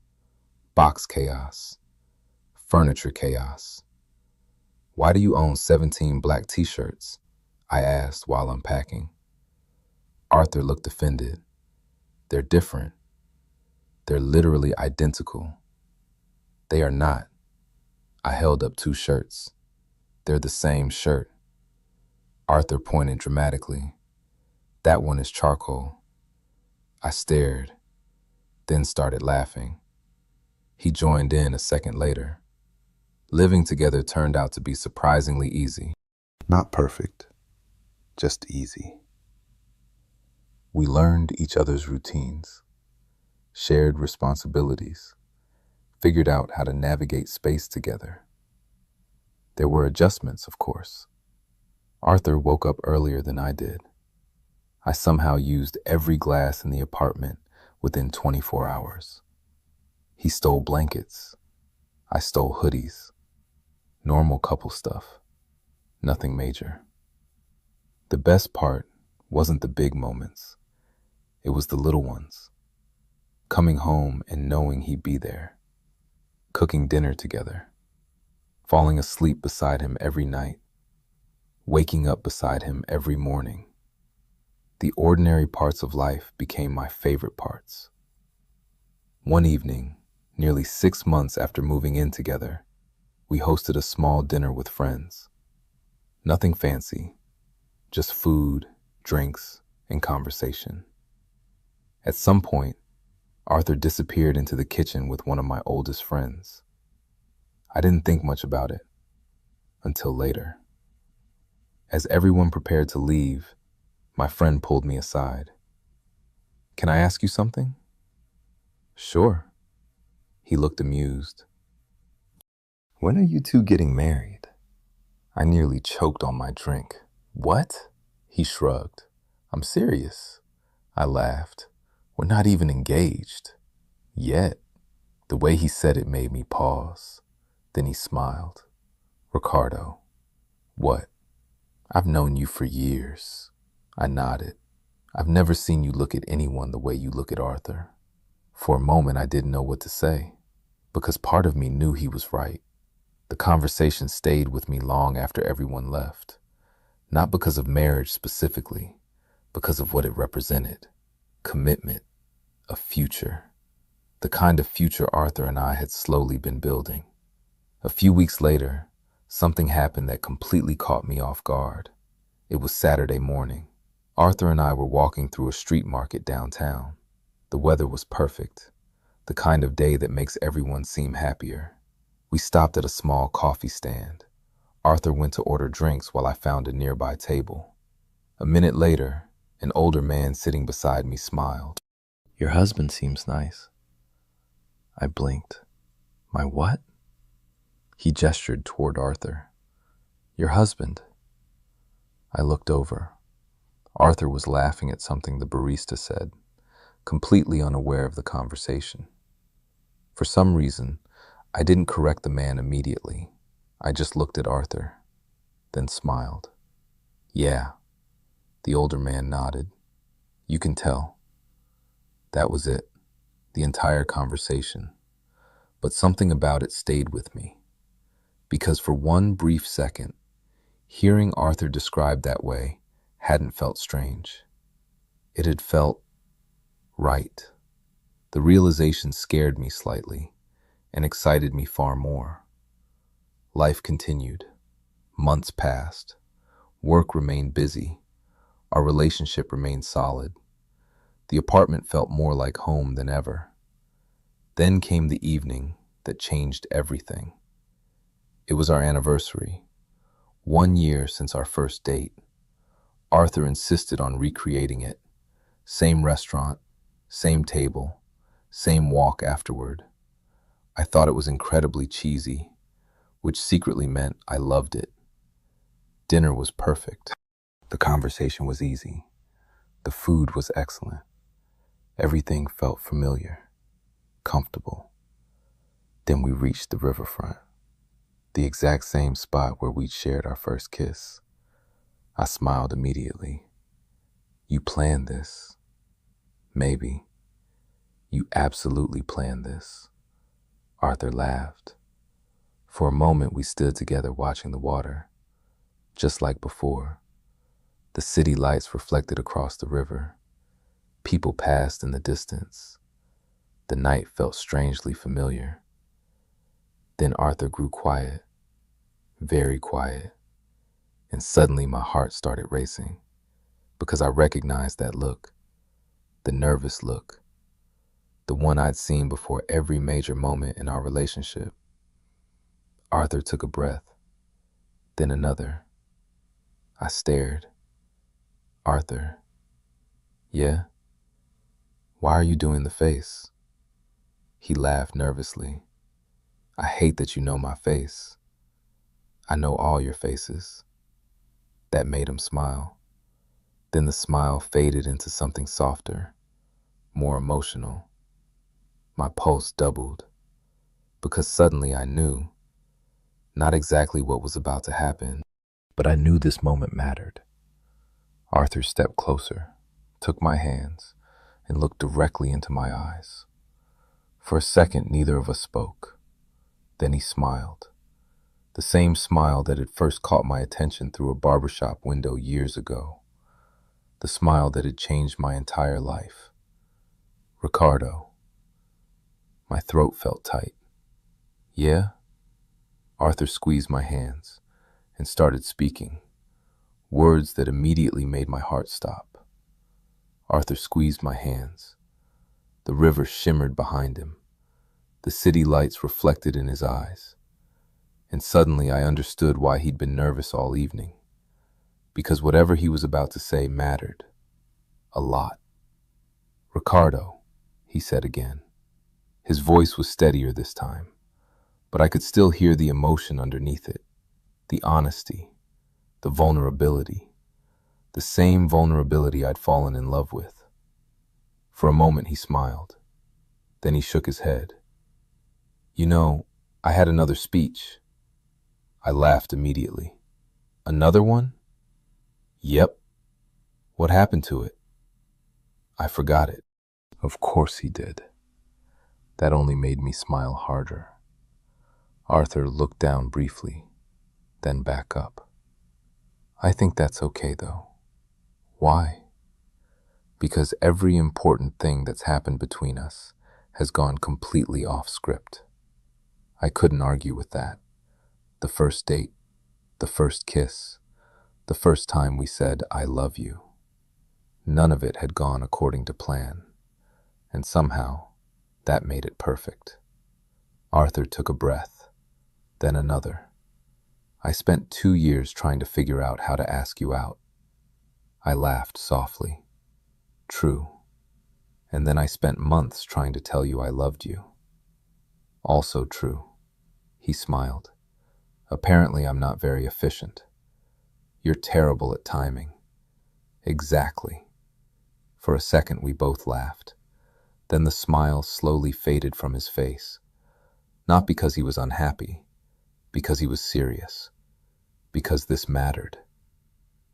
box chaos, furniture chaos. "Why do you own 17 black t-shirts?" I asked while unpacking. Arthur looked offended. "They're different. They're literally identical." "They are not." I held up 2 shirts. "They're the same shirt." Arthur pointed dramatically. "That one is charcoal." I stared, then started laughing. He joined in a second later. Living together turned out to be surprisingly easy. Not perfect, just easy. We learned each other's routines, shared responsibilities, figured out how to navigate space together. There were adjustments, of course. Arthur woke up earlier than I did. I somehow used every glass in the apartment within 24 hours. He stole blankets. I stole hoodies. Normal couple stuff. Nothing major. The best part wasn't the big moments. It was the little ones. Coming home and knowing he'd be there. Cooking dinner together. Falling asleep beside him every night. Waking up beside him every morning. The ordinary parts of life became my favorite parts. One evening, nearly 6 months after moving in together, we hosted a small dinner with friends. Nothing fancy, just food, drinks, and conversation. At some point, Arthur disappeared into the kitchen with one of my oldest friends. I didn't think much about it until later. As everyone prepared to leave, my friend pulled me aside. "Can I ask you something?" "Sure." He looked amused. "When are you two getting married?" I nearly choked on my drink. "What?" He shrugged. "I'm serious." I laughed. "We're not even engaged. Yet." The way he said it made me pause. Then he smiled. "Ricardo." "What?" "I've known you for years." I nodded. "I've never seen you look at anyone the way you look at Arthur." For a moment, I didn't know what to say, because part of me knew he was right. The conversation stayed with me long after everyone left, not because of marriage specifically, because of what it represented. Commitment, a future, the kind of future Arthur and I had slowly been building. A few weeks later, something happened that completely caught me off guard. It was Saturday morning. Arthur and I were walking through a street market downtown. The weather was perfect, the kind of day that makes everyone seem happier. We stopped at a small coffee stand. Arthur went to order drinks while I found a nearby table. A minute later, an older man sitting beside me smiled. "Your husband seems nice." I blinked. "My what?" He gestured toward Arthur. "Your husband." I looked over. Arthur was laughing at something the barista said, completely unaware of the conversation. For some reason, I didn't correct the man immediately. I just looked at Arthur, then smiled. Yeah, the older man nodded. You can tell. That was it, the entire conversation. But something about it stayed with me. Because for one brief second, hearing Arthur described that way hadn't felt strange. It had felt right. The realization scared me slightly and excited me far more. Life continued. Months passed. Work remained busy. Our relationship remained solid. The apartment felt more like home than ever. Then came the evening that changed everything. It was our anniversary, 1 year since our first date. Arthur insisted on recreating it. Same restaurant, same table, same walk afterward. I thought it was incredibly cheesy, which secretly meant I loved it. Dinner was perfect. The conversation was easy. The food was excellent. Everything felt familiar, comfortable. Then we reached the riverfront, the exact same spot where we'd shared our first kiss. I smiled immediately. You planned this. Maybe. You absolutely planned this. Arthur laughed. For a moment we stood together watching the water. Just like before, the city lights reflected across the river. People passed in the distance. The night felt strangely familiar. Then Arthur grew quiet, very quiet, and suddenly my heart started racing because I recognized that look, the nervous look, the one I'd seen before every major moment in our relationship. Arthur took a breath, then another. I stared. Arthur, yeah? Why are you doing the face? He laughed nervously. I hate that you know my face. I know all your faces. That made him smile. Then the smile faded into something softer, more emotional. My pulse doubled, because suddenly I knew, not exactly what was about to happen, but I knew this moment mattered. Arthur stepped closer, took my hands, and looked directly into my eyes. For a second, neither of us spoke. Then he smiled. The same smile that had first caught my attention through a barbershop window years ago. The smile that had changed my entire life. Ricardo. My throat felt tight. Yeah? Arthur squeezed my hands and started speaking, words that immediately made my heart stop. Arthur squeezed my hands. The river shimmered behind him. The city lights reflected in his eyes. And suddenly I understood why he'd been nervous all evening. Because whatever he was about to say mattered. A lot. Ricardo, he said again. His voice was steadier this time, but I could still hear the emotion underneath it. The honesty, the vulnerability, the same vulnerability I'd fallen in love with. For a moment he smiled. Then he shook his head. You know, I had another speech. I laughed immediately. Another one? Yep. What happened to it? I forgot it. Of course he did. That only made me smile harder. Arthur looked down briefly, then back up. I think that's okay, though. Why? Because every important thing that's happened between us has gone completely off script. I couldn't argue with that. The first date, the first kiss, the first time we said, I love you. None of it had gone according to plan, and somehow that made it perfect. Arthur took a breath, then another. I spent 2 years trying to figure out how to ask you out. I laughed softly. True. And then I spent months trying to tell you I loved you. Also true. He smiled. Apparently I'm not very efficient. You're terrible at timing. Exactly. For a second, we both laughed. Then the smile slowly faded from his face. Not because he was unhappy, because he was serious, because this mattered.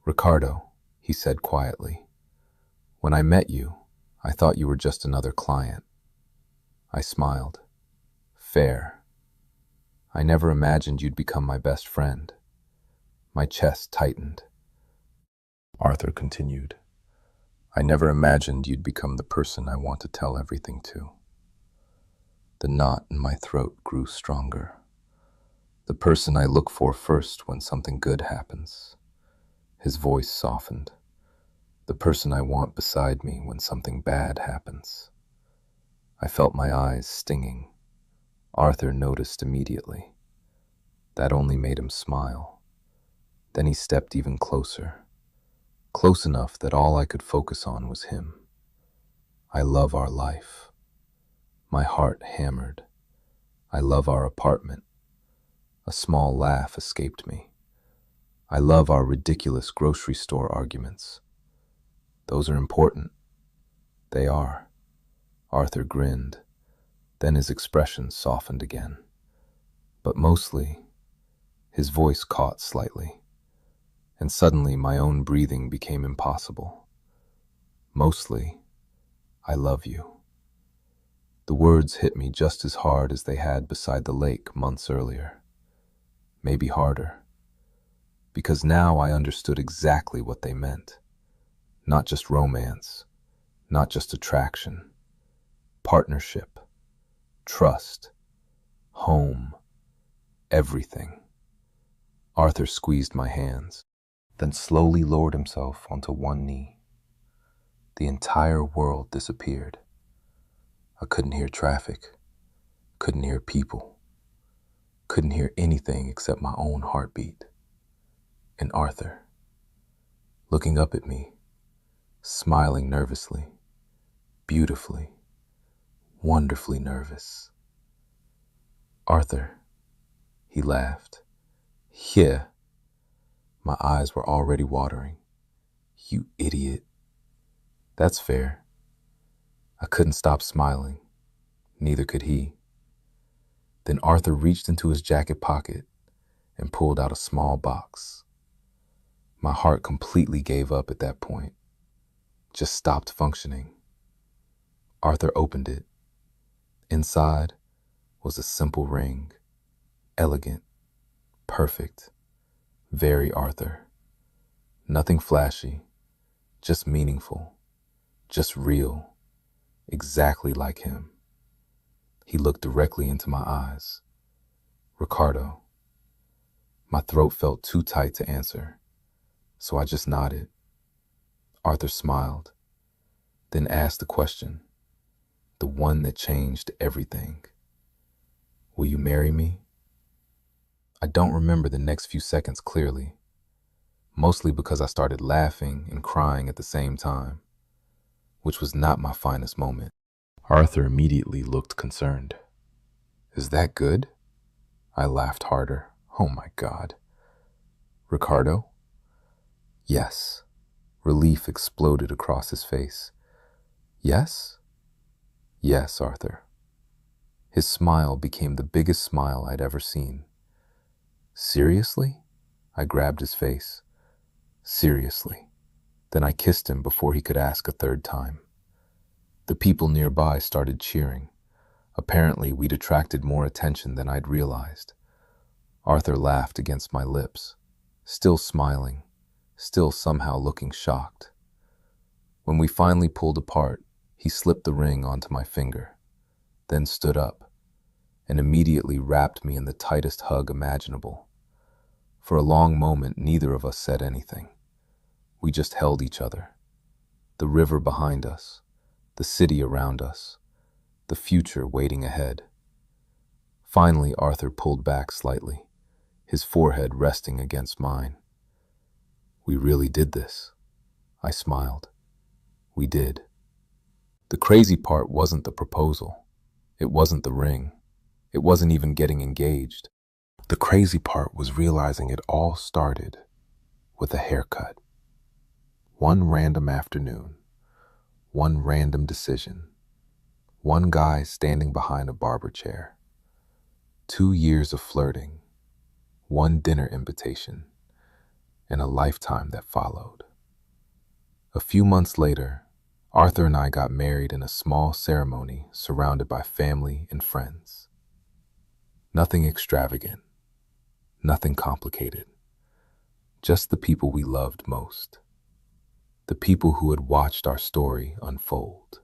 "Ricardo," he said quietly, "when I met you, I thought you were just another client." I smiled. "Fair. I never imagined you'd become my best friend." My chest tightened. Arthur continued, "I never imagined you'd become the person I want to tell everything to." The knot in my throat grew stronger. "The person I look for first when something good happens." His voice softened. "The person I want beside me when something bad happens." I felt my eyes stinging. Arthur noticed immediately. That only made him smile. Then he stepped even closer, close enough that all I could focus on was him. "I love our life." My heart hammered. "I love our apartment." A small laugh escaped me. "I love our ridiculous grocery store arguments." "Those are important." "They are." Arthur grinned. Then his expression softened again. "But mostly," his voice caught slightly, and suddenly my own breathing became impossible. "Mostly, I love you." The words hit me just as hard as they had beside the lake months earlier. Maybe harder. Because now I understood exactly what they meant. Not just romance, not just attraction. Partnership, trust, home, everything. Arthur squeezed my hands, then slowly lowered himself onto one knee. The entire world disappeared. I couldn't hear traffic, couldn't hear people, couldn't hear anything except my own heartbeat. And Arthur, looking up at me, smiling nervously, beautifully, wonderfully nervous. "Arthur," he laughed. "Yeah." My eyes were already watering. "You idiot." "That's fair." I couldn't stop smiling. Neither could he. Then Arthur reached into his jacket pocket and pulled out a small box. My heart completely gave up at that point, just stopped functioning. Arthur opened it. Inside was a simple ring, elegant, perfect, very Arthur. Nothing flashy, just meaningful, just real, exactly like him. He looked directly into my eyes. "Ricardo." My throat felt too tight to answer, so I just nodded. Arthur smiled, then asked the question, the one that changed everything. "Will you marry me?" I don't remember the next few seconds clearly, mostly because I started laughing and crying at the same time, which was not my finest moment. Arthur immediately looked concerned. "Is that good?" I laughed harder. "Oh my God." "Ricardo?" "Yes." Relief exploded across his face. "Yes?" "Yes, Arthur." His smile became the biggest smile I'd ever seen. "Seriously?" I grabbed his face. "Seriously." Then I kissed him before he could ask a third time. The people nearby started cheering. Apparently, we'd attracted more attention than I'd realized. Arthur laughed against my lips, still smiling, still somehow looking shocked. When we finally pulled apart, he slipped the ring onto my finger, then stood up, and immediately wrapped me in the tightest hug imaginable. For a long moment, neither of us said anything. We just held each other. The river behind us, the city around us, the future waiting ahead. Finally, Arthur pulled back slightly, his forehead resting against mine. "We really did this." I smiled. "We did." The crazy part wasn't the proposal. It wasn't the ring. It wasn't even getting engaged. The crazy part was realizing it all started with a haircut. One random afternoon, one random decision, one guy standing behind a barber chair, 2 years of flirting, one dinner invitation, and a lifetime that followed. A few months later, Arthur and I got married in a small ceremony surrounded by family and friends. Nothing extravagant, nothing complicated, just the people we loved most, the people who had watched our story unfold.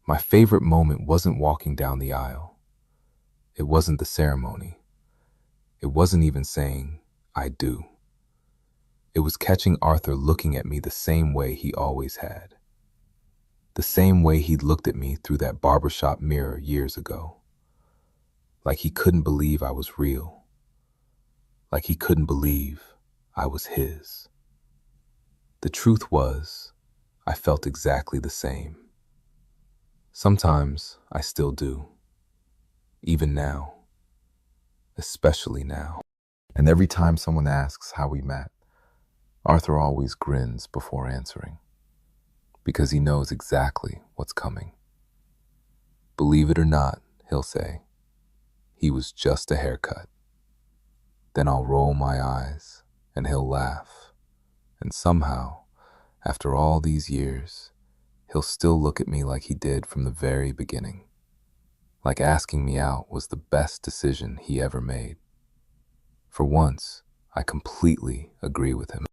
My favorite moment wasn't walking down the aisle. It wasn't the ceremony. It wasn't even saying, "I do." It was catching Arthur looking at me the same way he always had. The same way he'd looked at me through that barbershop mirror years ago. Like he couldn't believe I was real. Like he couldn't believe I was his. The truth was, I felt exactly the same. Sometimes I still do. Even now. Especially now. And every time someone asks how we met, Arthur always grins before answering, because he knows exactly what's coming. Believe it or not, he'll say, he was just a haircut. Then I'll roll my eyes and he'll laugh. And somehow, after all these years, he'll still look at me like he did from the very beginning. Like asking me out was the best decision he ever made. For once, I completely agree with him.